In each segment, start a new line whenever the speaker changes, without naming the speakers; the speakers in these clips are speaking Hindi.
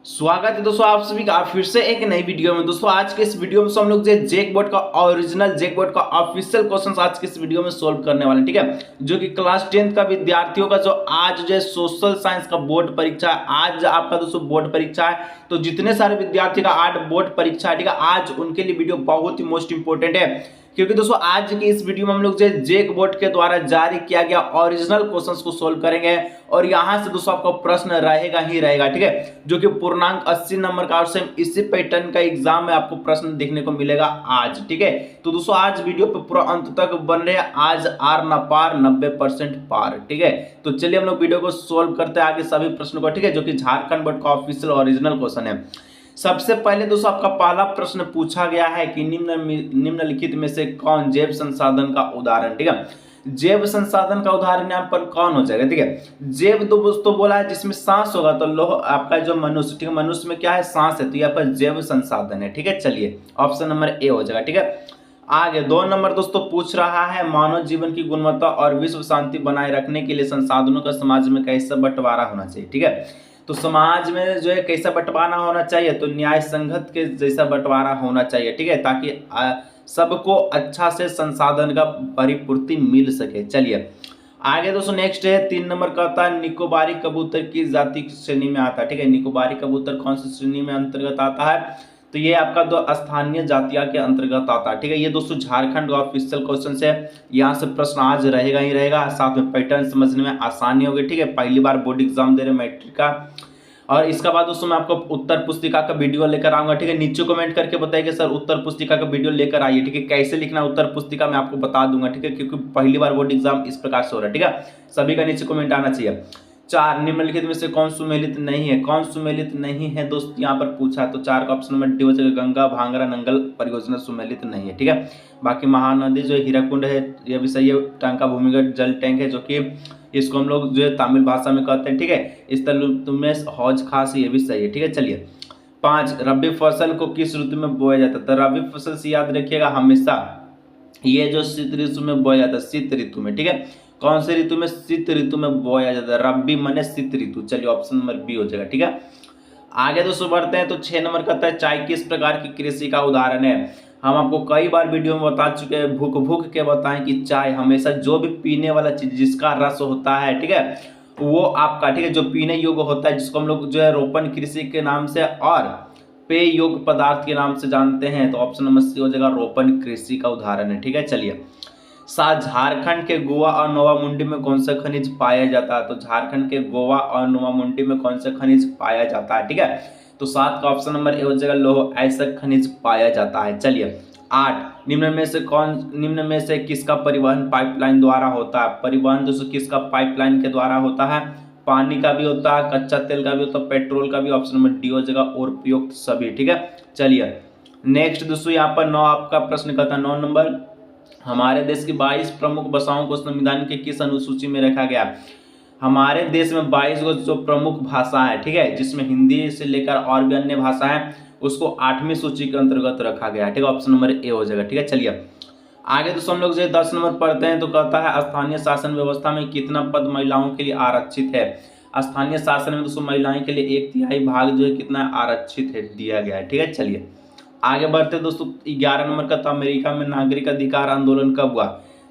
स्वागत है दोस्तों आप सभी का फिर से एक नई वीडियो में। दोस्तों आज के इस वीडियो में हम लोग जो जैकबोर्ड का ओरिजिनल जैकबोर्ड का ऑफिशियल क्वेश्चंस आज के इस वीडियो में सोल्व करने वाले हैं, ठीक है। जो कि क्लास 10th का विद्यार्थियों का जो आज जो सोशल साइंस का बोर्ड परीक्षा है, आज आपका दोस्तों बोर्ड परीक्षा है। तो जितने सारे विद्यार्थी का आज बोर्ड परीक्षा है, ठीक है, आज उनके लिए वीडियो बहुत ही मोस्ट इंपोर्टेंट है। क्योंकि दोस्तों आज की इस वीडियो में हम लोग जो जैकबोर्ड के द्वारा जारी किया गया ओरिजिनल क्वेश्चंस को सोल्व करेंगे और यहां से दोस्तों आपका प्रश्न रहेगा ही रहेगा, ठीक है। जो कि पूर्णांक 80 नंबर का और सेम इसी पैटर्न का एग्जाम में आपको प्रश्न देखने को मिलेगा आज, ठीक है। तो दोस्तों आज वीडियो पे पूरा अंत तक बन रहे हैं। आज आर ना पार 90% पार, ठीक है। तो चलिए हम लोग वीडियो को सोल्व करते हैं आगे सभी प्रश्नों को, ठीक है, जो कि झारखंड बोर्ड का ऑफिशियल ओरिजिनल क्वेश्चन है। सबसे पहले दोस्तों आपका पहला प्रश्न पूछा गया है कि निम्नलिखित में से कौन जैव संसाधन का उदाहरण, ठीक है। जैव संसाधन का उदाहरण यहाँ पर कौन हो जाएगा, ठीक है। जैव तो दोस्तों बोला है जिसमें सांस होगा, तो लोह आपका जो मनुष्य, ठीक है, मनुष्य में क्या है, सांस है, तो यहाँ पर जैव संसाधन है, ठीक है। चलिए ऑप्शन नंबर ए हो जाएगा, ठीक है। आगे 2 नंबर दोस्तों पूछ रहा है मानव जीवन की गुणवत्ता और विश्व शांति बनाए रखने के लिए संसाधनों का समाज में कैसा बंटवारा होना चाहिए, ठीक है। तो समाज में जो है कैसा बंटवारा होना चाहिए, तो न्याय संगत के जैसा बंटवारा होना चाहिए, ठीक है, ताकि सबको अच्छा से संसाधन का परिपूर्ति मिल सके। चलिए आगे दोस्तों नेक्स्ट है 3 नंबर कहता है निकोबारी कबूतर की जाति की श्रेणी में आता है, ठीक है। निकोबारी कबूतर कौन सी श्रेणी में अंतर्गत आता है, तो ये आपका दो स्थानीय जातिया के अंतर्गत आता है, ठीक है। ये दोस्तों झारखंड का ऑफिशियल क्वेश्चन है। यहाँ से प्रश्न आज रहेगा ही रहेगा, साथ में पैटर्न समझने में आसानी होगी, ठीक है। पहली बार बोर्ड एग्जाम दे रहे मैट्रिक का। और इसका बाद दोस्तों मैं आपको उत्तर पुस्तिका का वीडियो लेकर आऊंगा, ठीक है। नीचे कमेंट करके बताइए सर उत्तर पुस्तिका का वीडियो लेकर आइए, ठीक है। कैसे लिखना उत्तर पुस्तिका मैं आपको बता दूंगा, ठीक है, क्योंकि पहली बार बोर्ड एग्जाम इस प्रकार से हो रहा है, ठीक है। सभी का नीचे कमेंट आना चाहिए। 4 निम्नलिखित में से कौन सुमेलित नहीं है, कौन सुमेलित नहीं है दोस्त यहाँ पर पूछा, तो 4 का ऑप्शन नंबर डी हो जाएगा, गंगा भांगरा नंगल परियोजना सुमेलित नहीं है, ठीक है। बाकी महानदी जो हीराकुंड है ये भी सही है। टांका भूमिगत जल टैंक है, जो कि इसको हम लोग जो है तमिल भाषा में कहते हैं, ठीक है। इस तरह में हौज खास ये भी सही है, ठीक है। चलिए 5 रबी फसल को किस ऋतु में बोया जाता है, तो रबी फसल से याद रखिएगा हमेशा ये जो शीत ऋतु में बोया जाता है, शीत ऋतु में, ठीक है। कौन से ऋतु में, शीत ऋतु में बोया जाता है, रबी माने शीत ऋतु। चलिए ऑप्शन नंबर बी हो जाएगा, ठीक है। आगे दोस्तों बढ़ते हैं तो 6 नंबर कहता है चाय किस प्रकार की कृषि का उदाहरण है। हम आपको कई बार वीडियो में बता चुके हैं, भूख भूख के बताएं कि चाय हमेशा जो भी पीने वाला चीज जिसका रस होता है, ठीक है, वो आपका, ठीक है, जो पीने योग्य होता है, जिसको हम लोग जो है रोपण कृषि के नाम से और पेय योग्य पदार्थ के नाम से जानते हैं, तो ऑप्शन नंबर सी हो जाएगा, रोपण कृषि का उदाहरण है, ठीक है। चलिए 7 झारखंड के गोवा और नोवामुंडी में कौन सा खनिज पाया जाता है, तो झारखंड के गोवा और नोवामुंडी में कौन सा खनिज पाया जाता है, ठीक है। तो 7 का ऑप्शन नंबर ए हो जाएगा, लौह अयस्क खनिज पाया जाता है। चलिए 8 निम्न में से किसका परिवहन पाइपलाइन द्वारा होता है। परिवहन दोस्तों किसका पाइपलाइन के द्वारा होता है, पानी का भी होता है, कच्चा तेल का भी होता है, पेट्रोल का भी। ऑप्शन नंबर डी हो जाएगा, और उपयुक्त सभी, ठीक है। चलिए नेक्स्ट दोस्तों यहाँ पर 9 आपका प्रश्न कहता है 9 नंबर, हमारे देश की 22 प्रमुख भाषाओं को संविधान के किस अनुसूची में रखा गया। हमारे देश में 22 जो प्रमुख भाषा है, ठीक है, जिसमें हिंदी से लेकर और भी अन्य भाषा है, उसको 8वीं सूची के अंतर्गत रखा गया है, ठीक है। ऑप्शन नंबर ए हो जाएगा, ठीक है। चलिए आगे दोस्तों हम लोग जो 10 नंबर पढ़ते हैं, तो कहता है स्थानीय शासन व्यवस्था में कितना पद महिलाओं के लिए आरक्षित है। स्थानीय शासन में दोस्तों महिलाओं के लिए 1/3 भाग जो है कितना आरक्षित है, दिया गया है, ठीक है। चलिए आगे बढ़ते दोस्तों 11 नंबर का, तो अमेरिका में नागरिक अधिकार आंदोलन कब हुआ।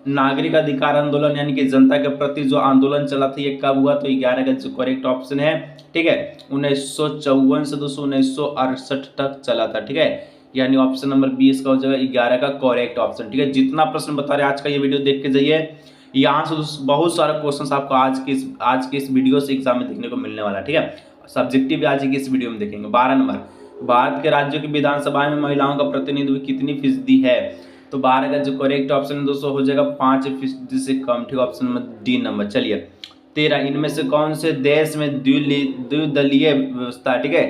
नागरिक अधिकार आंदोलन यानी कि जनता के प्रति जो आंदोलन चला था, ये कब हुआ, तो 11 का जो करेक्ट ऑप्शन है, ठीक है, 1954 से दोस्तों 1968 तक चला था, ठीक है। यानी ऑप्शन नंबर 20 का हो जाएगा 11 का करेक्ट ऑप्शन, ठीक है। जितना प्रश्न बता रहे आज का ये वीडियो देख के जाइए, यहाँ से बहुत सारे क्वेश्चन आपको आज के इस वीडियो से एग्जाम में देखने को मिलने वाला है, ठीक है। सब्जेक्टिव भी आज की इस वीडियो में देखेंगे। 12 नंबर, भारत के राज्यों की विधानसभा में महिलाओं का प्रतिनिधित्व कितनी फीसदी है, तो 12 का जो करेक्ट ऑप्शन दोस्तों हो जाएगा 5% से कम, ठीक है। Option number D number. चलिए 13 इनमें से कौन से देश में द्विदलीय व्यवस्था, ठीक है,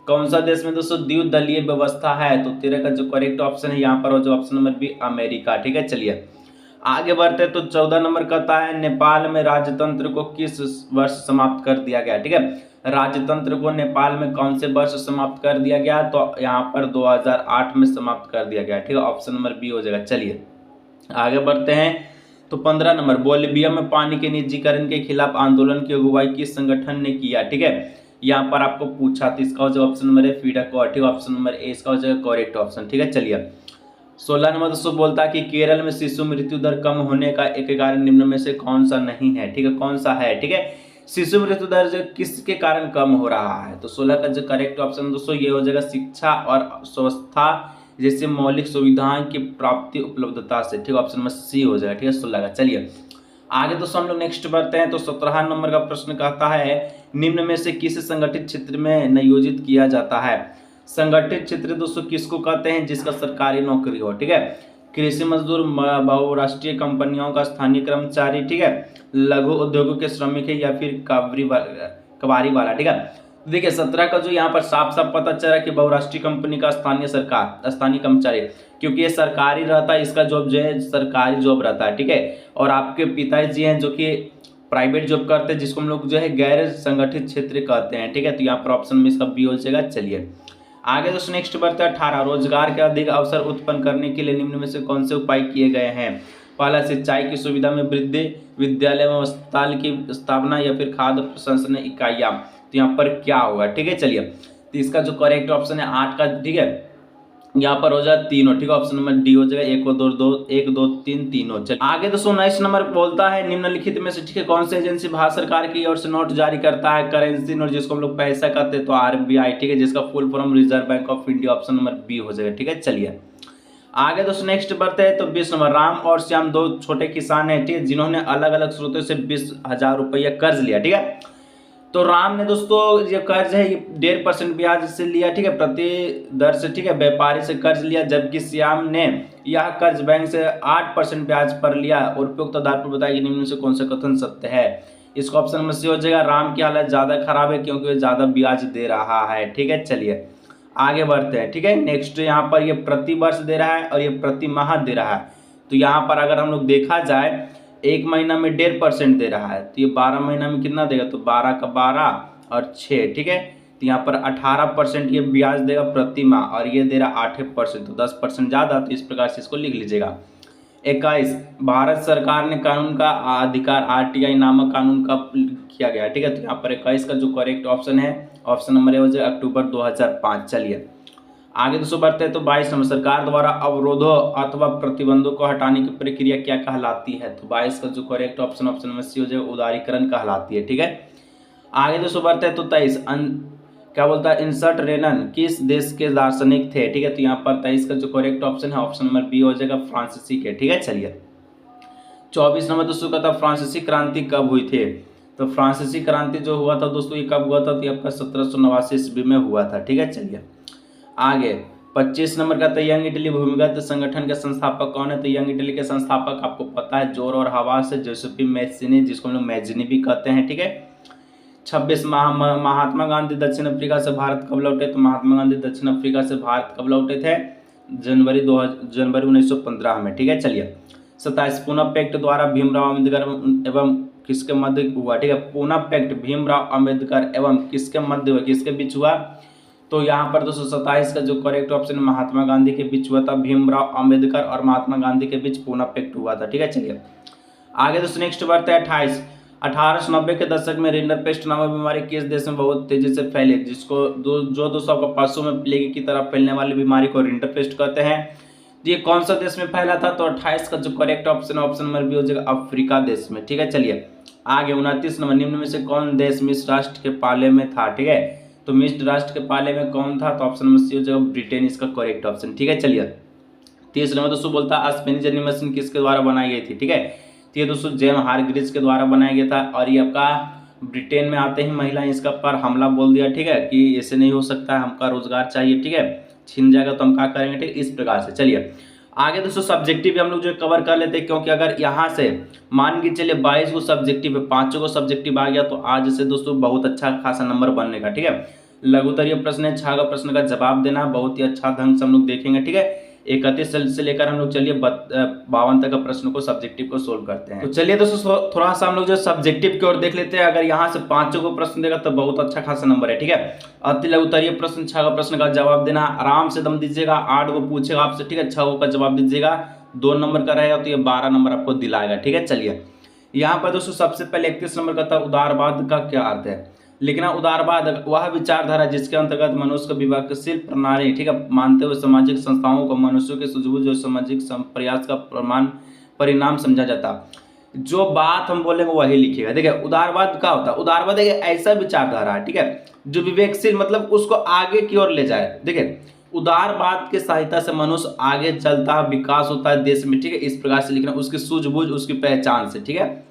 कौन सा देश में दोस्तों द्विदलीय व्यवस्था है, तो 13 का जो करेक्ट ऑप्शन है यहाँ पर हो जाएगा ऑप्शन नंबर बी, अमेरिका, ठीक है। चलिए आगे बढ़ते हैं तो 14 नंबर कहता है नेपाल में राजतंत्र को किस वर्ष समाप्त कर दिया गया, ठीक है। राजतंत्र को नेपाल में कौन से वर्ष समाप्त कर दिया गया, तो यहाँ पर 2008 में समाप्त कर दिया गया, ठीक है। ऑप्शन नंबर बी हो जाएगा। चलिए आगे बढ़ते हैं तो 15 नंबर, बोलिविया में पानी के निजीकरण के खिलाफ आंदोलन की अगुवाई किस संगठन ने किया, ठीक है। यहाँ पर आपको पूछा, तो इसका हो जाएगा option number A feeder cord, ठीक है। ऑप्शन नंबर ए इसका हो जाएगा करेक्ट ऑप्शन, ठीक है। चलिए 16 नंबर दोस्तों बोलता है कि केरल में शिशु मृत्यु दर कम होने का एक कारण निम्न में से कौन सा नहीं है, ठीक है, कौन सा है, ठीक है। शिशु मृत्यु दर जो किसके कारण कम हो रहा है, तो 16 का जो करेक्ट ऑप्शन दोस्तों ये हो जाएगा शिक्षा और स्वास्थ्य जैसे मौलिक सुविधाओं की प्राप्ति उपलब्धता से, ठीक है। ऑप्शन नंबर सी हो जाएगा, ठीक है 16 का। चलिए आगे दोस्तों हम लोग नेक्स्ट बढ़ते हैं। तो 17 नंबर का प्रश्न कहता है निम्न में से किस संगठित क्षेत्र में नियोजित किया जाता है। संगठित क्षेत्र दोस्तों किसको कहते हैं, जिसका सरकारी नौकरी हो, ठीक है। कृषि मजदूर, बहुराष्ट्रीय कंपनियों का स्थानीय कर्मचारी, ठीक है, लघु उद्योगों के श्रमिक है, या फिर कबाड़ी वाला, ठीक है। देखिए 17 का जो यहाँ पर साफ साफ पता चला कि बहुराष्ट्रीय कंपनी का स्थानीय कर्मचारी, क्योंकि ये सरकारी रहता है, इसका जॉब जो है सरकारी जॉब रहता है, ठीक है। और आपके पिताजी हैं जो कि प्राइवेट जॉब करते हैं, जिसको हम लोग जो है गैर संगठित क्षेत्र कहते हैं, ठीक है। तो यहाँ पर ऑप्शन में इसका बी हो जाएगा। चलिए आगे दोस्तों नेक्स्ट बढ़ते हैं 18, रोजगार के अधिक अवसर उत्पन्न करने के लिए निम्न में से कौन से उपाय किए गए हैं। पहला, सिंचाई की सुविधा में वृद्धि, विद्यालय में अस्पताल की स्थापना, या फिर खाद्य प्रसंस्करण इकाइयाँ। तो यहाँ पर क्या होगा, ठीक है। चलिए तो इसका जो करेक्ट ऑप्शन है 8 का, ठीक है, यहाँ पर हो जाए तीनों, ठीक है। ऑप्शन नंबर डी हो जाएगा, 1 2 3 तीनों। चलिए आगे दोस्तों 19 नंबर बोलता है निम्नलिखित में से, ठीक है, कौन सी एजेंसी भारत सरकार की ओर से नोट जारी करता है, करेंसी नोट, जिसको हम लोग पैसा कहते हैं, तो आरबीआई, ठीक है, जिसका full form Reserve Bank of India. Option number B हो जाएगा, ठीक है। चलिए आगे दोस्तों नेक्स्ट बढ़ते हैं। तो 20 नंबर, राम और श्याम दो छोटे किसान हैं, ठीक है, जिन्होंने अलग अलग स्रोतों से 20,000 रुपया कर्ज लिया, ठीक है। तो राम ने दोस्तों ये कर्ज है ये 1.5% ब्याज से लिया, ठीक है, प्रति दर से, ठीक है, व्यापारी से कर्ज लिया, जबकि श्याम ने यह कर्ज बैंक से 8% ब्याज पर लिया। और उपयुक्त आधार पर बताइए निम्न में से कौन सा कथन सत्य है। इसका ऑप्शन नंबर सी हो जाएगा, राम की हालत ज़्यादा खराब है क्योंकि वह ज़्यादा ब्याज दे रहा है, ठीक है। चलिए आगे बढ़ते हैं, ठीक है। नेक्स्ट यहाँ पर ये प्रति वर्ष दे रहा है और ये प्रति माह दे रहा है। तो यहाँ पर अगर हम लोग देखा जाए, एक महीना में 1.5% दे रहा है, तो ये 12 महीना में कितना देगा, तो 12 का 12 और 6, ठीक है। तो यहाँ पर 18% ये ब्याज देगा प्रति माह, और ये दे रहा 8%, तो 10% ज़्यादा। तो इस प्रकार से इसको लिख लीजिएगा। 21, भारत सरकार ने कानून का अधिकार आरटीआई नामक कानून का किया गया, ठीक है। तो यहाँ पर 21 का जो करेक्ट ऑप्शन है ऑप्शन नंबर ए हो जाएगा अक्टूबर 2005। चलिए आगे दोस्तों बढ़ते हैं। तो 22 नंबर, सरकार द्वारा अवरोधों अथवा प्रतिबंधों को हटाने की प्रक्रिया क्या कहलाती है। तो 22 का जो करेक्ट ऑप्शन नंबर सी हो जाएगा उदारीकरण कहलाती है, ठीक है। आगे दोस्तों बढ़ते हैं। तो 23 क्या बोलता है, इंसर्ट रेनन किस देश के दार्शनिक थे, ठीक है। तो यहाँ पर 23 का जो करेक्ट ऑप्शन है ऑप्शन नंबर बी हो जाएगा फ्रांसीसी के, ठीक है। चलिए 24 नंबर दोस्तों का था फ्रांसीसी क्रांति कब हुई थी। तो फ्रांसीसी क्रांति जो हुआ था दोस्तों ये कब हुआ था, तो ये आपका 1789 ईस्वी में हुआ था, ठीक है। चलिए आगे 25 नंबर का, तो यंग इटली भूमिगत संगठन के संस्थापक कौन है। तो यंग इटली के संस्थापक आपको पता है, जोर और हवा से जोसेफी मैजिनी, जिसको हम लोग मैजिनी भी कहते हैं, ठीक है। 26 महात्मा गांधी दक्षिण अफ्रीका से भारत कब लौटे। तो महात्मा गांधी दक्षिण अफ्रीका से भारत कब लौटे थे, जनवरी 1915 में, ठीक है। चलिए 27 पूना पैक्ट द्वारा भीमराव अम्बेडकर एवं किसके मध्य हुआ, ठीक है। पूना पैक्ट भीमराव अम्बेडकर एवं किसके मध्य हुआ, किसके बीच हुआ। तो यहाँ पर 227 का जो करेक्ट ऑप्शन महात्मा गांधी के बीच हुआ था, भीमराव अम्बेडकर और महात्मा गांधी के बीच पूना पैक्ट हुआ था, ठीक है। चलिए आगे दोस्तों नेक्स्ट बढ़ते हैं 28, 1890 के दशक में रिंडरपेस्ट नामक बीमारी किस देश में बहुत तेजी से फैली, जिसको जो दोस्तों का पशु में प्लेग की तरह फैलने वाली बीमारी को रिंडरपेस्ट कहते हैं। ये कौन सा देश में फैला था। तो 28 का जो करेक्ट ऑप्शन नंबर बी हो जाएगा अफ्रीका देश में, ठीक है। चलिए आगे 29 नंबर, निम्न में से कौन देश मिस्र राष्ट्र के पाले में था, ठीक है। तो मिस्र राष्ट्र के पाले में कौन था, तो ऑप्शन नंबर सी हो जाएगा ब्रिटेन, इसका करेक्ट ऑप्शन, ठीक है। चलिए 30 नंबर दोस्तों बोलता है स्पेनी जर्नी मशीन किसके द्वारा बनाई गई थी, ठीक है। तो ये दोस्तों जेम हारग्रीव्स के द्वारा बनाया गया था, और ये आपका ब्रिटेन में आते ही महिलाएं इसका पर हमला बोल दिया, ठीक है, कि ऐसे नहीं हो सकता है, हमका रोजगार चाहिए, ठीक है, छीन जाएगा तो हम क्या करेंगे, ठीक, इस प्रकार से। चलिए आगे दोस्तों सब्जेक्टिव भी हम लोग जो कवर कर लेते हैं, क्योंकि अगर यहाँ से मान के चलिए 22 को सब्जेक्टिव है, 5 को सब्जेक्टिव आ गया, तो आज से दोस्तों बहुत अच्छा खासा नंबर बनने का, ठीक है। लघुत्तरीय प्रश्न है, 6 का प्रश्न का जवाब देना बहुत ही अच्छा ढंग से हम लोग देखेंगे, ठीक है। 31 से लेकर हम लोग चलिए 52 तक का प्रश्न को सब्जेक्टिव को सोल्व करते हैं। तो चलिए दोस्तों थोड़ा सा हम लोग जो सब्जेक्टिव की ओर देख लेते हैं। अगर यहाँ से 5 को प्रश्न देगा तो बहुत अच्छा खासा नंबर है, ठीक है। अति लघुत्तरीय प्रश्न, 6 का प्रश्न का जवाब देना, आराम से दम दीजिएगा। 8 को पूछेगा आपसे, ठीक है, 6 का जवाब दीजिएगा, 2 नंबर का रहेगा तो ये 12 नंबर आपको दिलाएगा, ठीक है। चलिए यहाँ पर दोस्तों सबसे पहले 31 नंबर का था उदारवाद का क्या अर्थ है। लिखना उदारवाद वह विचारधारा जिसके अंतर्गत मनुष्य को विवेकशील प्रणाली, ठीक है, मानते हुए सामाजिक संस्थाओं को मनुष्य के सूझबूझ और सामाजिक प्रयास का परिणाम समझा जाता। जो बात हम बोलेंगे वही लिखिएगा। देखिए उदारवाद क्या होता है? उदारवाद एक ऐसा विचारधारा है, ठीक है, जो विवेकशील मतलब उसको आगे की ओर ले जाए। देखिए उदारवाद के सहायता से मनुष्य आगे चलता है, विकास होता है देश में, ठीक है, इस प्रकार से लिखना, उसकी सूझबूझ उसकी पहचान से, ठीक है।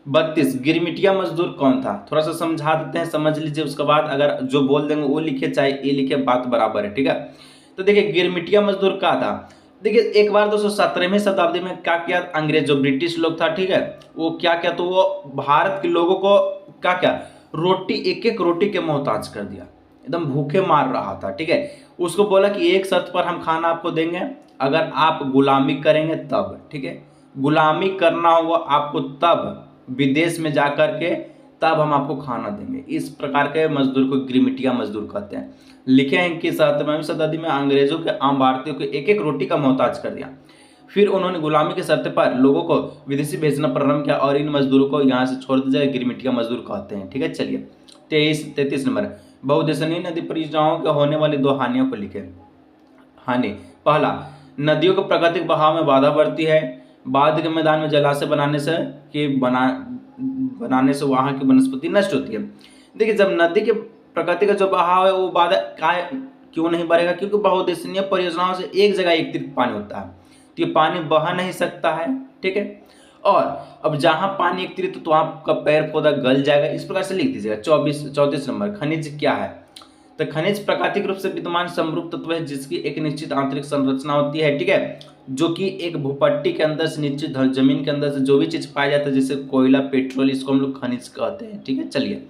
32 गिरमिटिया मजदूर कौन था? थोड़ा सा समझा देते हैं, समझ लीजिए, उसके बाद अगर जो बोल देंगे वो लिखे चाहे ये लिखे, बात बराबर है, ठीक है। तो देखिए गिरमिटिया मजदूर क्या था? देखिए एक बार दोस्तों 17वीं शताब्दी में क्या किया अंग्रेज जो ब्रिटिश लोग था, ठीक है, वो क्या किया, तो वो भारत के लोगों को क्या क्या रोटी, एक एक रोटी के मोहताज कर दिया, एकदम भूखे मार रहा था, ठीक है। उसको बोला कि एक शर्त पर हम खाना आपको देंगे, अगर आप गुलामी करेंगे तब, ठीक है, गुलामी करना होगा आपको तब, विदेश में जाकर के तब हम आपको खाना देंगे। इस प्रकार के मजदूर को गिरमिटिया मजदूर कहते हैं। लिखे हैं कि 17वीं शताब्दी में अंग्रेजों के आम भारतीयों को एक एक रोटी का मोहताज कर दिया। फिर उन्होंने गुलामी के शर्त पर लोगों को विदेशी भेजना प्रारंभ किया और इन मजदूरों को यहाँ से छोड़ दिया जाए, गिरमिटिया मजदूर कहते हैं, ठीक है। चलिए 33 नंबर, बहुउद्देशीय नदी परियोजनाओं के होने वाली 2 हानियों को लिखे। हानि पहला, नदियों के प्राकृतिक बहाव में बाधा बढ़ती है। बाढ़ के मैदान में जलाशय बनाने से वहां की वनस्पति नष्ट होती है। देखिए जब नदी के प्रकृति का जो बहाव है वो बाधा क्यों नहीं बढ़ेगा? क्योंकि बहुउद्देशीय परियोजनाओं से एक जगह एकत्रित पानी होता है, तो ये पानी बह नहीं सकता है, ठीक है। और अब जहां पानी एकत्रित तो आपका पेड़ पौधा गल जाएगा। इस प्रकार से लिख दीजिएगा। 34 नंबर, खनिज क्या है? तो खनिज प्राकृतिक रूप से विद्यमान समरूप तत्व है जिसकी एक निश्चित आंतरिक संरचना होती है, ठीक है, जो कि एक भूपट्टी के अंदर से निश्चित जमीन के अंदर से जो भी चीज पाया जाता है, जैसे कोयला, पेट्रोल, इसको हम लोग खनिज कहते हैं, ठीक है। चलिए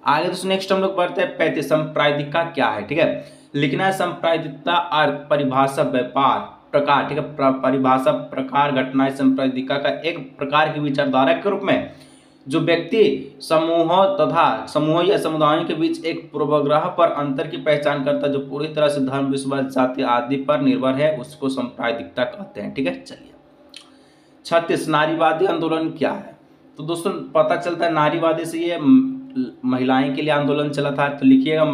आगे दोस्तों नेक्स्ट हम लोग पढ़ते हैं 35, संप्रायिकता क्या है, ठीक है। लिखना है संप्रायिकता अर्थ, परिभाषा, व्यापार, प्रकार, ठीक है, परिभाषा, प्रकार, घटनाएं। संप्रायिकता का एक प्रकार की विचारधारा के रूप में जो व्यक्ति समूहों या समुदायों के बीच एक पूर्वाग्रह पर अंतर की पहचान करता है, जो पूरी तरह से धर्म, विश्वास, जाति आदि पर निर्भर है, उसको सांप्रदायिकता कहते हैं, ठीक है। चलिए 36, नारीवादी आंदोलन क्या है? तो दोस्तों पता चलता है नारीवादी से ये महिलाएं के लिए आंदोलन चला था। तो लिखिएगा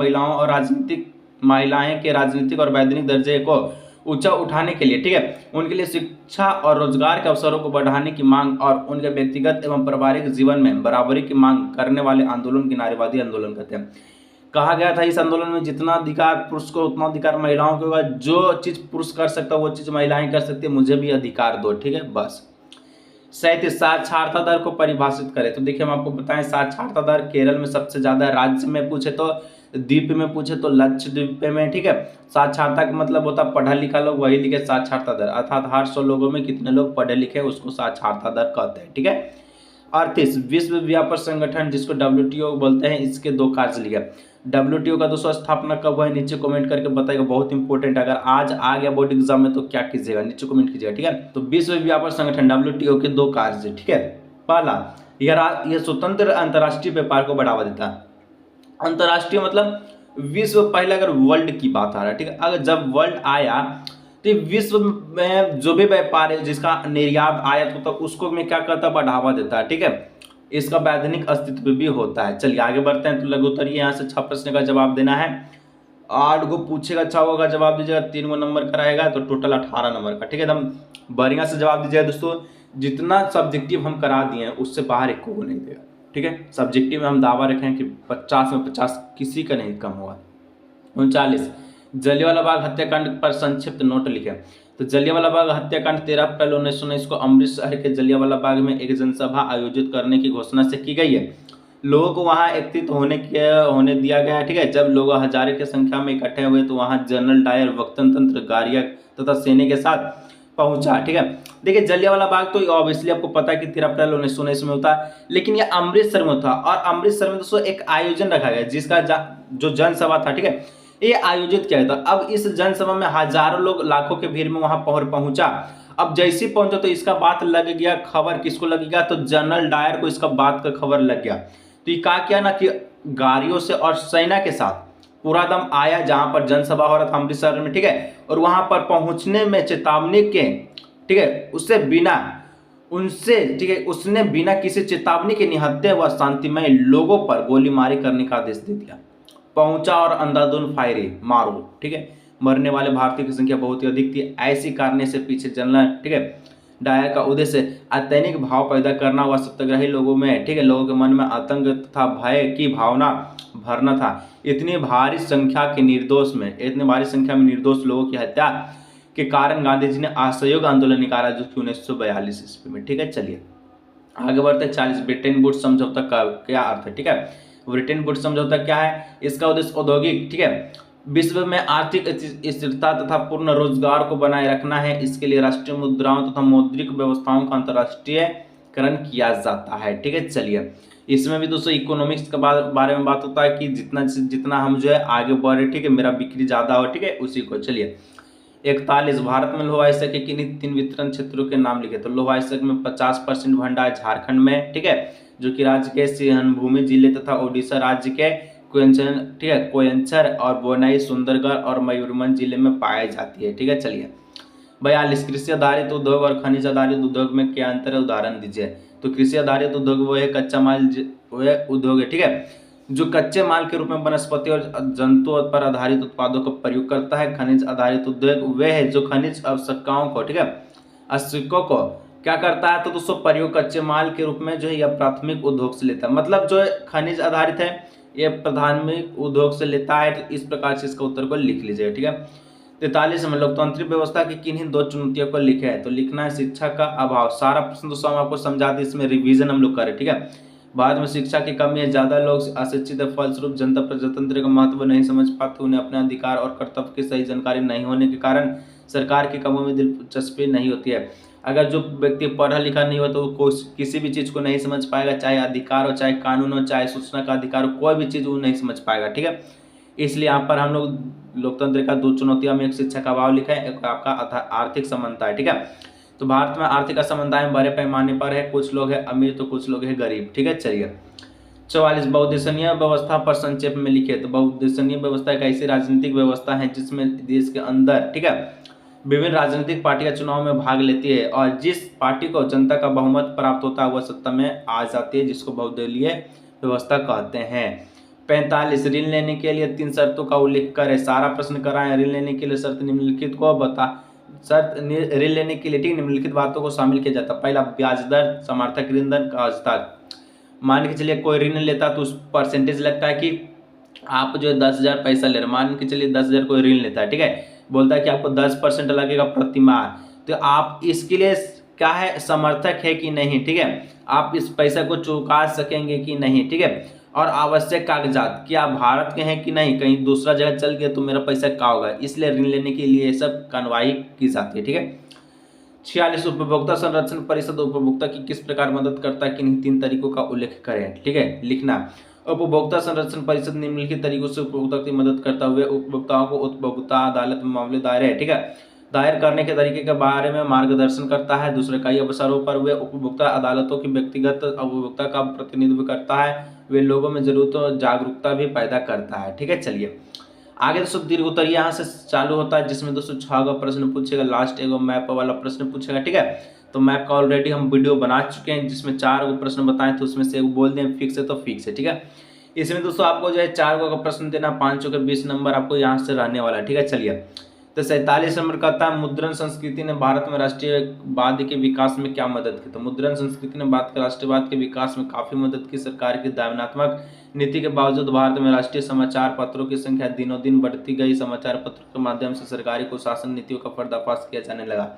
महिलाएं के राजनीतिक और वैधानिक दर्जे को ऊंचा उठाने के लिए, ठीक है, उनके लिए शिक्षा और रोजगार के अवसरों को बढ़ाने की मांग और उनके व्यक्तिगत एवं पारिवारिक जीवन में बराबरी की मांग करने वाले आंदोलन की नारीवादी आंदोलन कहते हैं। कहा गया था इस आंदोलन में जितना अधिकार पुरुष को उतना अधिकार महिलाओं को होगा, जो चीज पुरुष कर सकता है वो चीज महिलाएं कर सकती है, मुझे भी अधिकार दो, ठीक है, बस। 37, साक्षरता दर को परिभाषित करें। तो देखिए हम आपको बताएं साक्षरता दर केरल में सबसे ज्यादा, राज्य में पूछे तो, द्वीप में पूछे तो लक्षद्वीप में, ठीक है। साक्षरता का मतलब होता है पढ़ा लिखा लोग, वही लिखे साक्षरता दर, अर्थात हर 100 लोगों में कितने लोग पढ़े लिखे उसको साक्षरता दर कहते हैं, ठीक है। 38, विश्व व्यापार संगठन जिसको WTO बोलते हैं, इसके 2 कार्य लिखे। WTO का दोस्तों स्थापना कब हुआ है नीचे कमेंट करके बताइएगा, बहुत इंपॉर्टेंट। अगर आज आ गया बोर्ड एग्जाम में तो क्या कीजिएगा, नीचे कमेंट कीजिएगा, ठीक है। तो विश्व व्यापार संगठन WTO के 2 कार्य, ठीक है। पहला, यह स्वतंत्र अंतर्राष्ट्रीय व्यापार को बढ़ावा देता है। अंतर्राष्ट्रीय मतलब विश्व, पहले अगर वर्ल्ड की बात आ रहा है, ठीक है, अगर जब वर्ल्ड आया तो विश्व में जो भी व्यापार है जिसका निर्यात आयात होता है उसको में क्या करता है, बढ़ावा देता है, ठीक है। इसका वैधानिक अस्तित्व भी होता है। चलिए आगे बढ़ते हैं। तो लघु उत्तरीय यहाँ से 6 प्रश्न का जवाब देना है, 8 गो पूछेगा, 6 होगा जवाब दीजिएगा, 3 गो नंबर कराएगा, तो टोटल 18 नंबर का, ठीक है। एकदम बढ़िया से जवाब दीजिएगा दोस्तों। जितना सब्जेक्टिव हम करा दिए हैं उससे बाहर एक को नहीं देगा, ठीक है। सब्जेक्टिव में हम दावा रखें कि 50 में 50 किसी का नहीं कम हुआ। 39, जलियांवाला बाग हत्याकांड पर संक्षिप्त नोट लिखे। तो जलियांवाला बाग हत्याकांड 13 अप्रैल 1919 को अमृत शहर के जलियांवाला बाग में एक जनसभा आयोजित करने की घोषणा से की गई है। लोगों को वहां एकत्रित होने दिया गया, ठीक है। जब लोग हजारों की संख्या में इकट्ठे हुए तो वहां जनरल डायर वक्तंत्र गाड़ियां तथा सेना के साथ पहुंचा, ठीक है। देखिए जलियांवाला बाग तो ऑब्वियसली आपको पता है कि 13 अप्रैल 1919 में होता है, लेकिन ये अमृतसर में था। और अमृतसर में दोस्तों एक आयोजन रखा गया जिसका जो जनसभा था, ठीक है, ये आयोजित किया था। अब इस जनसभा में हजारों लोग, लाखों के भीड़ में वहां पहुंचा। अब जैसे ही पहुंचा तो इसका बात लग गया, खबर किसको लग गया, तो जनरल डायर को इसका बात का खबर लग गया। तो ये क्या किया ना कि गाड़ियों से और सेना के साथ पूरा दम आया जहां पर जनसभा हो रहा था अमृतसर में, ठीक है। और वहां पर पहुंचने में चेतावनी के, ठीक है, उससे बिना उनसे, ठीक है, उसने बिना किसी चेतावनी के निहत्थे व शांतिमय लोगों पर गोलीमारी करने का आदेश दे दिया। पहुंचा और अंधाधुंध फायरिंग मारो, ठीक है। मरने वाले भारतीयों की संख्या बहुत ही अधिक थी। ऐसी करने से पीछे जनरल, ठीक है, डायर का उद्देश्य अत्यधिक भाव पैदा करना व सत्याग्रही लोगों में, ठीक है, लोगों के मन में आतंक तथा भय की भावना भरना था। इतनी भारी संख्या में निर्दोष लोगों की हत्या के कारण गांधी जी ने असहयोग आंदोलन निकाला, जो कि 1942 ईस्वी में, ठीक है। चलिए आगे बढ़ते 40। ब्रिटेन वुड्स समझौता का क्या अर्थ है, ठीक है। ब्रिटेन वुड्स समझौता क्या है? इसका उद्देश्य औद्योगिक, ठीक है, विश्व में आर्थिक स्थिरता तथा पूर्ण रोजगार को बनाए रखना है। इसके लिए राष्ट्रीय मुद्राओं तथा मौद्रिक व्यवस्थाओं का अंतर्राष्ट्रीयकरण किया जाता है, ठीक है। चलिए इसमें भी दोस्तों इकोनॉमिक्स के बारे में बात होता है कि जितना हम जो है आगे बढ़े, ठीक है, मेरा बिक्री ज्यादा हो, ठीक है, उसी को। चलिए 41। भारत में लौह अयस्क के किन्हीं 3 वितरण क्षेत्रों के नाम लिखे। तो लौह अयस्क में 50% भंडार झारखंड में, ठीक है, जो कि राज्य के सिंहभूमि जिले तथा ओडिशा राज्य के कोयंचर, ठीक है, कोयंचर और बोनाई सुंदरगढ़ और मयूरभंज जिले में पाई जाती है, ठीक है। चलिए 42। कृषि आधारित उद्योग और खनिज आधारित उद्योग में क्या अंतर है, उदाहरण दीजिए। तो कृषि आधारित उद्योग वो है कच्चा माल वह उद्योग है, ठीक है, जो कच्चे माल के रूप में वनस्पति और जंतुओं पर आधारित उत्पादों का प्रयोग करता है। खनिज आधारित उद्योग वह है जो खनिज आवश्यकताओं को, ठीक है, आवश्यकों को क्या करता है, तो दोस्तों प्रयोग कच्चे माल के रूप में जो है यह प्राथमिक उद्योग से लेता है। मतलब जो खनिज आधारित है यह प्राथमिक उद्योग से लेता है। तो इस प्रकार से इसका उत्तर को लिख लीजिएगा, ठीक है। 43 में लोकतांत्रिक व्यवस्था की किन्हीं 2 चुनौतियों को लिखे है। तो लिखना है शिक्षा का अभाव। सारा प्रश्न दोस्तों हम आपको समझा दी, इसमें रिवीजन हम लोग करें, ठीक है। बाद में शिक्षा की कमी है, ज्यादा लोग अशिक्षित है, फलस्वरूप जनता प्रजातंत्र का महत्व नहीं समझ पाते, उन्हें अपने अधिकार और कर्तव्य की सही जानकारी नहीं होने के कारण सरकार के कामों में दिलचस्पी नहीं होती है। अगर जो व्यक्ति पढ़ा लिखा नहीं हो तो वो किसी भी चीज को नहीं समझ पाएगा, चाहे अधिकार हो, चाहे कानून हो, चाहे सूचना का अधिकार हो, कोई भी चीज वो नहीं समझ पाएगा, ठीक है। इसलिए यहाँ पर हम लोग लोकतंत्र का 2 चुनौतियां में एक शिक्षा का अभाव लिखा है, एक आपका आर्थिक समानता है, ठीक है। तो भारत में आर्थिक असमानताएं बड़े पैमाने पर है, कुछ लोग हैं अमीर तो कुछ लोग हैं गरीब, ठीक है। चलिए 44। बहुदेशनीय व्यवस्था पर संक्षेप में लिखे। तो बहुदेशनीय व्यवस्था एक ऐसी राजनीतिक व्यवस्था है जिसमें देश के अंदर, ठीक है, विभिन्न राजनीतिक पार्टियां चुनाव में भाग लेती है और जिस पार्टी को जनता का बहुमत प्राप्त होता है वह सत्ता में आ जाती है, जिसको बहुदलीय व्यवस्था कहते हैं। 45। ऋण लेने के लिए 3 शर्तों का उल्लेख करें। सारा प्रश्न कराएं। ऋण लेने के लिए शर्त निम्नलिखित को बता। ऋण लेने के लिए, ठीक, निम्नलिखित बातों को शामिल किया जाता है। पहला, ब्याज दर, समर्थक ऋण दर का हस्ताक्षर। मान के चलिए कोई ऋण लेता तो उस परसेंटेज लगता है कि आप जो 10,000 पैसा ले रहे, मान के चलिए 10,000 कोई ऋण लेता है, ठीक है, बोलता है कि आपको 10% लगेगा प्रति माह। तो आप इसके लिए क्या है, समर्थक है कि नहीं, ठीक है, आप इस पैसा को चुका सकेंगे कि नहीं, ठीक है। और आवश्यक कागजात, कि आप भारत के हैं कि नहीं, कहीं दूसरा जगह चल गए तो मेरा पैसा क्या होगा, इसलिए ऋण लेने के लिए ये सब कार्रवाई की जाती है, ठीक है। 46। उपभोक्ता संरक्षण परिषद उपभोक्ता की किस प्रकार मदद करता है, किन्हीं 3 तरीकों का उल्लेख करें, ठीक है। लिखना, उपभोक्ता संरक्षण परिषद निम्नलिखित तरीकों से उपभोक्ता की मदद करता हुए उपभोक्ताओं को उपभोक्ता अदालत में मामले दायर करने के तरीके के बारे में मार्गदर्शन करता है। दूसरे, कई अवसरों पर वे उपभोक्ता अदालतों की व्यक्तिगत उपभोक्ता का प्रतिनिधित्व करता है। वे लोगों में जरूरत और जागरूकता भी पैदा करता है, ठीक है। चलिए आगे दोस्तों दीर्घ उत्तर यहाँ से चालू होता है, जिसमें दोस्तों 6 का प्रश्न पूछेगा, लास्ट एगो मैप वाला प्रश्न पूछेगा, ठीक है। तो मैप का ऑलरेडी हम वीडियो बना चुके हैं जिसमें 4 प्रश्न बताएं, तो उसमें से एक बोल दें फिक्स है तो फिक्स है, ठीक है। इसमें दोस्तों आपको जो है 4 का प्रश्न देना, 5 के 20 नंबर आपको यहाँ से रहने वाला है, ठीक है। चलिए तो 47 नंबर कहता है, मुद्रण संस्कृति ने भारत में राष्ट्रीयवाद के विकास में क्या मदद की। तो मुद्रण संस्कृति ने भारत के राष्ट्रीयवाद के विकास में काफी मदद की। सरकार की दायनात्मक नीति के बावजूद भारत में राष्ट्रीय समाचार पत्रों की संख्या दिनों दिन बढ़ती गई। समाचार पत्रों के माध्यम से सरकारी कुशासन नीतियों का पर्दाफाश किया जाने लगा।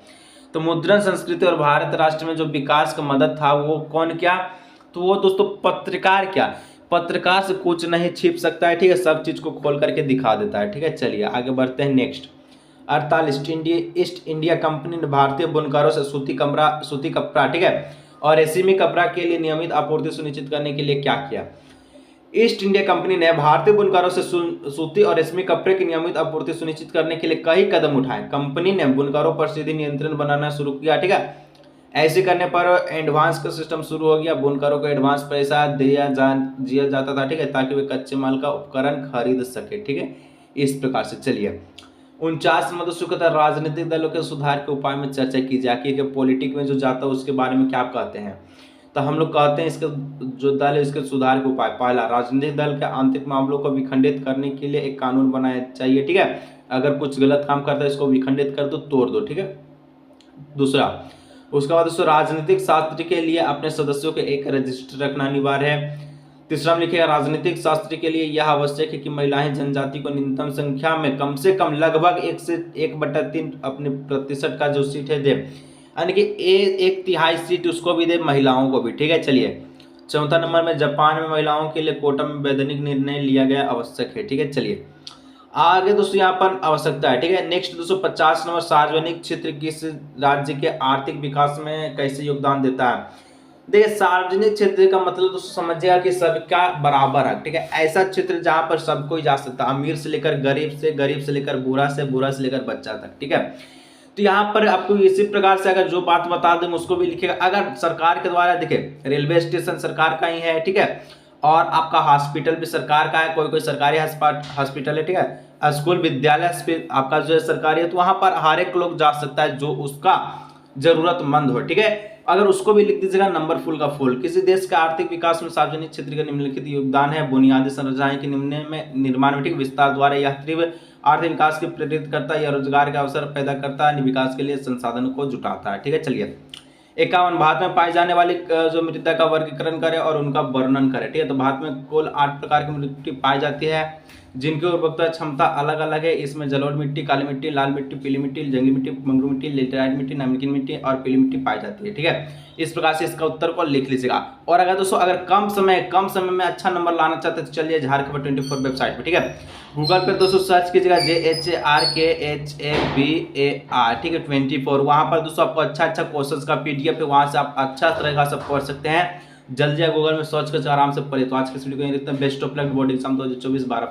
तो मुद्रण संस्कृति और भारत राष्ट्र में जो विकास का मदद था वो कौन क्या, तो वो दोस्तों पत्रकार क्या, पत्रकार से कुछ नहीं छिप सकता है, ठीक है, सब चीज को खोल करके दिखा देता है, ठीक है। चलिए आगे बढ़ते हैं नेक्स्ट। 48। ईस्ट इंडिया कंपनी ने भारतीय बुनकरों से सूती कपड़ा, ठीक है, और रेशमी कपड़ा के लिए नियमित आपूर्ति सुनिश्चित करने के लिए क्या किया। ईस्ट इंडिया कंपनी ने भारतीय बुनकरों से सूती और रेशमी कपड़े की नियमित आपूर्ति सुनिश्चित करने के लिए कई कदम उठाए। कंपनी ने बुनकरों पर सीधे नियंत्रण बनाना शुरू किया, ठीक है। ऐसे करने पर एडवांस का सिस्टम शुरू हो गया। बुनकरों को एडवांस पैसा दिया जाता था, ठीक है, ताकि वे कच्चे माल का उपकरण खरीद सके, ठीक है, इस प्रकार से। चलिए 49 में दोस्तों कहता है राजनीतिक दलों के सुधार के उपाय में चर्चा की जाए कि पॉलिटिक में जो जाता है उसके बारे में क्या कहते हैं। तो हम लोग कहते हैं इसके जो दल है इसके सुधार के उपाय, पहला राजनीतिक दल के आंतरिक मामलों को विखंडित करने के लिए एक कानून बनाया चाहिए, ठीक है। अगर कुछ गलत काम करता है इसको विखंडित कर दो, तोड़ दो, ठीक है। दूसरा, उसके बाद दोस्तों राजनीतिक शास्त्र के लिए अपने सदस्यों के एक रजिस्टर रखना अनिवार्य है। तीसरा में लिखेगा राजनीतिक शास्त्र के लिए यह आवश्यक है कि महिलाएं जनजाति को न्यूनतम संख्या में कम से कम लगभग 1 से 1/3 अपने प्रतिशत का जो सीट है दे, यानी कि 1/3 सीट उसको भी दे, महिलाओं को भी, ठीक है। चलिए चौथा नंबर में जापान में महिलाओं के लिए कोटा में वैधानिक निर्णय लिया गया आवश्यक है, ठीक है। चलिए आगे दोस्तों यहाँ पर आवश्यकता है, ठीक है। नेक्स्ट दोस्तों 50 नंबर सार्वजनिक क्षेत्र किस राज्य के आर्थिक विकास में कैसे योगदान देता है। देखिए सार्वजनिक क्षेत्र का मतलब दोस्तों समझिएगा कि सबका बराबर है, ठीक है। ऐसा क्षेत्र जहां पर सब कोई जा सकता है, अमीर से लेकर गरीब से लेकर बूढ़ा से लेकर बच्चा तक, ठीक है। तो यहाँ पर आपको इसी प्रकार से अगर जो बात बता दें उसको भी लिखेगा। अगर सरकार के द्वारा देखिए रेलवे स्टेशन सरकार का ही है, ठीक है, और आपका हॉस्पिटल भी सरकार का है, कोई कोई सरकारी हॉस्पिटल है, ठीक है, स्कूल विद्यालय आपका जो है सरकारी है, तो वहां पर हर एक लोग जा सकता है जो उसका जरूरतमंद हो, ठीक है। अगर उसको भी लिख दीजिएगा नंबर फुल का फुल। किसी देश का आर्थिक विकास में सार्वजनिक क्षेत्र का निम्नलिखित योगदान है, बुनियादी संरचनाएं के निर्माण में, ठीक, विस्तार द्वारा यह तीव्र आर्थिक विकास को प्रेरित करता है, यह रोजगार के अवसर पैदा करता है, विकास के लिए संसाधनों को जुटाता है, ठीक है। चलिए 51 भारत में पाई जाने वाली जो मृदा का वर्गीकरण करे और उनका वर्णन करे, ठीक है। तो भारत में कुल 8 प्रकार की मिट्टी पाई जाती है जिनकी उर्वरकता क्षमता अलग अलग है। इसमें जलोढ़ मिट्टी, काली मिट्टी, लाल मिट्टी, पीली मिट्टी, जंगली मिट्टी, मंगरू मिट्टी, लेटेराइट मिट्टी, नमकीन मिट्टी और पीली मिट्टी पाई जाती है, ठीक है। इस प्रकार से इसका उत्तर को लिख लीजिएगा। और अगर दोस्तों अगर कम समय में अच्छा नंबर लाना चाहते हैं तो चलिए झारखबर 24 वेबसाइट पर, ठीक है। गूगल पर दोस्तों सर्च कीजिएगा JHARKHABAR, ठीक है, 24। वहाँ पर दोस्तों आपको अच्छा क्वेश्चंस का PDF है, वहाँ से आप अच्छा तरह से पढ़ सकते हैं। जल्दी गूगल में सर्च करके आराम से पढ़े। तो आज के वीडियो को best of luck board exam 2024 12